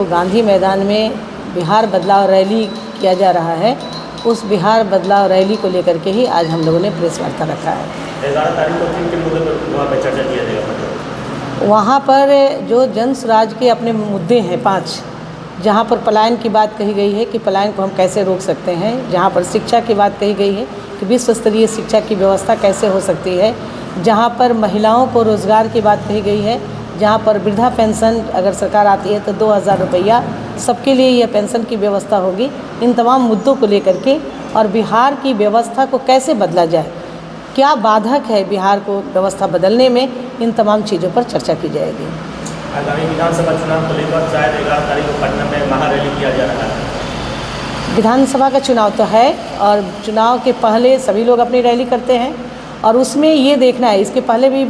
गांधी मैदान में बिहार बदलाव रैली किया जा रहा है। उस बिहार बदलाव रैली को लेकर के ही आज हम लोगों ने प्रेस वार्ता रखा है। 11 तारीख को किन किन मुद्दों पर वहाँ पर चर्चा किया जाएगा? वहाँ पर जो जन स्वराज के अपने मुद्दे हैं 5, जहाँ पर पलायन की बात कही गई है कि पलायन को हम कैसे रोक सकते हैं, जहाँ पर शिक्षा की बात कही गई है कि विश्व स्तरीय शिक्षा की व्यवस्था कैसे हो सकती है, जहाँ पर महिलाओं को रोज़गार की बात कही गई है, जहाँ पर वृद्धा पेंशन अगर सरकार आती है तो 2000 रुपया सबके लिए यह पेंशन की व्यवस्था होगी। इन तमाम मुद्दों को लेकर के और बिहार की व्यवस्था को कैसे बदला जाए, क्या बाधक है बिहार को व्यवस्था बदलने में, इन तमाम चीज़ों पर चर्चा की जाएगी। आगामी विधानसभा चुनाव को लेकर शायद 11 तारीख को पटना में महारैली किया जा रहा है। विधानसभा का चुनाव तो है और चुनाव के पहले सभी लोग अपनी रैली करते हैं और उसमें ये देखना है, इसके पहले भी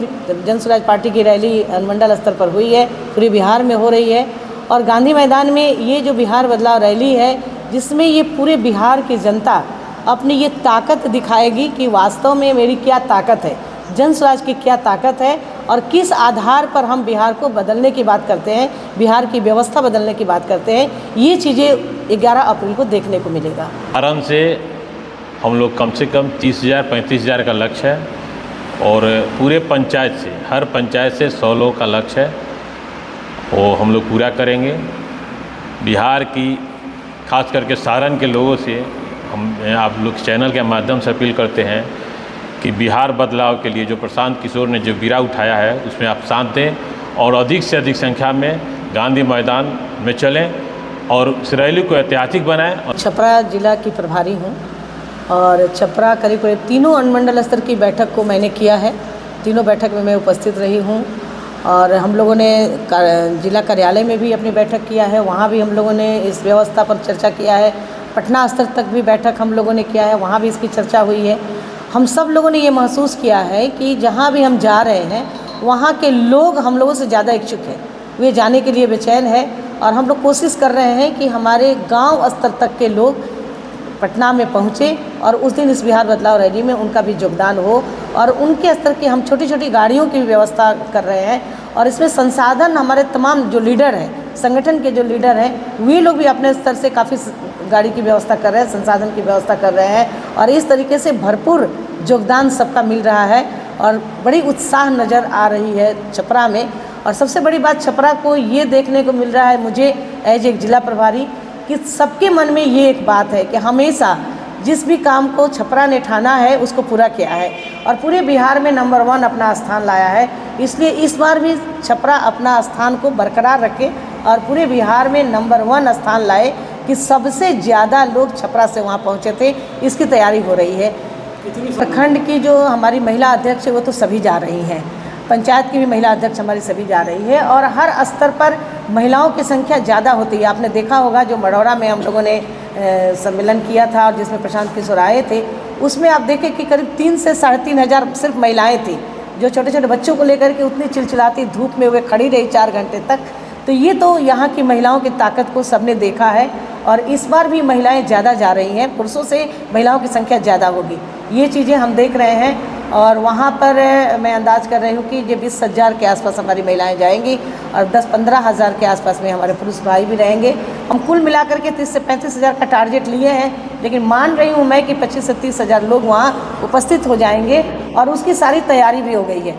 जन स्वराज पार्टी की रैली अनुमंडल स्तर पर हुई है, पूरे बिहार में हो रही है। और गांधी मैदान में ये जो बिहार बदलाव रैली है, जिसमें ये पूरे बिहार की जनता अपनी ये ताकत दिखाएगी कि वास्तव में मेरी क्या ताकत है, जन स्वराज की क्या ताकत है और किस आधार पर हम बिहार को बदलने की बात करते हैं, बिहार की व्यवस्था बदलने की बात करते हैं। ये चीज़ें 11 अप्रैल को देखने को मिलेगा। आराम से हम लोग कम से कम 30,000 35,000 का लक्ष्य है और पूरे पंचायत से, हर पंचायत से 100 लोगों का लक्ष्य है, वो हम लोग पूरा करेंगे। बिहार की खास करके सारण के लोगों से हम आप लोग चैनल के माध्यम से अपील करते हैं कि बिहार बदलाव के लिए जो प्रशांत किशोर ने जो बीड़ा उठाया है उसमें आप साथ दें और अधिक से अधिक संख्या में गांधी मैदान में चलें और इस रैली को ऐतिहासिक बनाएं। छपरा जिला की प्रभारी हूँ और छपरा करीब 3 अनुमंडल स्तर की बैठक को मैंने किया है। तीनों बैठक में मैं उपस्थित रही हूँ और हम लोगों ने जिला कार्यालय में भी अपनी बैठक किया है, वहाँ भी हम लोगों ने इस व्यवस्था पर चर्चा किया है। पटना स्तर तक भी बैठक हम लोगों ने किया है, वहाँ भी इसकी चर्चा हुई है। हम सब लोगों ने ये महसूस किया है कि जहाँ भी हम जा रहे हैं वहाँ के लोग हम लोगों से ज़्यादा इच्छुक हैं, वे जाने के लिए बेचैन है और हम लोग कोशिश कर रहे हैं कि हमारे गांव स्तर तक के लोग पटना में पहुँचे और उस दिन इस बिहार बदलाव रैली में उनका भी योगदान हो और उनके स्तर की हम छोटी छोटी गाड़ियों की व्यवस्था कर रहे हैं और इसमें संसाधन हमारे तमाम जो लीडर हैं, संगठन के जो लीडर हैं, वे लोग भी अपने स्तर से काफ़ी गाड़ी की व्यवस्था कर रहे हैं, संसाधन की व्यवस्था कर रहे हैं और इस तरीके से भरपूर योगदान सबका मिल रहा है और बड़ी उत्साह नज़र आ रही है छपरा में। और सबसे बड़ी बात छपरा को ये देखने को मिल रहा है मुझे एज एक जिला प्रभारी कि सबके मन में ये एक बात है कि हमेशा जिस भी काम को छपरा ने ठाना है उसको पूरा किया है और पूरे बिहार में नंबर 1 अपना स्थान लाया है। इसलिए इस बार भी छपरा अपना स्थान को बरकरार रखे और पूरे बिहार में नंबर 1 स्थान लाए कि सबसे ज़्यादा लोग छपरा से वहाँ पहुँचे थे। इसकी तैयारी हो रही है। प्रखंड की जो हमारी महिला अध्यक्ष है वो तो सभी जा रही हैं, पंचायत की भी महिला अध्यक्ष हमारी सभी जा रही है और हर स्तर पर महिलाओं की संख्या ज़्यादा होती है। आपने देखा होगा जो मढ़ौरा में हम लोगों ने सम्मेलन किया था और जिसमें प्रशांत किशोर आए थे, उसमें आप देखें कि करीब 3 से 3,500 सिर्फ महिलाएं थी जो छोटे छोटे बच्चों को लेकर के उतनी चिलचिलाती धूप में वे खड़ी रही 4 घंटे तक। तो ये तो यहाँ की महिलाओं की ताकत को सबने देखा है और इस बार भी महिलाएं ज़्यादा जा रही हैं, पुरुषों से महिलाओं की संख्या ज़्यादा होगी। ये चीज़ें हम देख रहे हैं और वहाँ पर मैं अंदाज़ कर रही हूँ कि ये 20,000 के आसपास हमारी महिलाएं जाएंगी और 10-15 हज़ार के आसपास में हमारे पुरुष भाई भी रहेंगे। हम कुल मिलाकर के 30 से 35 हज़ार का टारगेट लिए हैं, लेकिन मान रही हूँ मैं कि 25 से 30 हज़ार लोग वहाँ उपस्थित हो जाएंगे और उसकी सारी तैयारी भी हो गई है।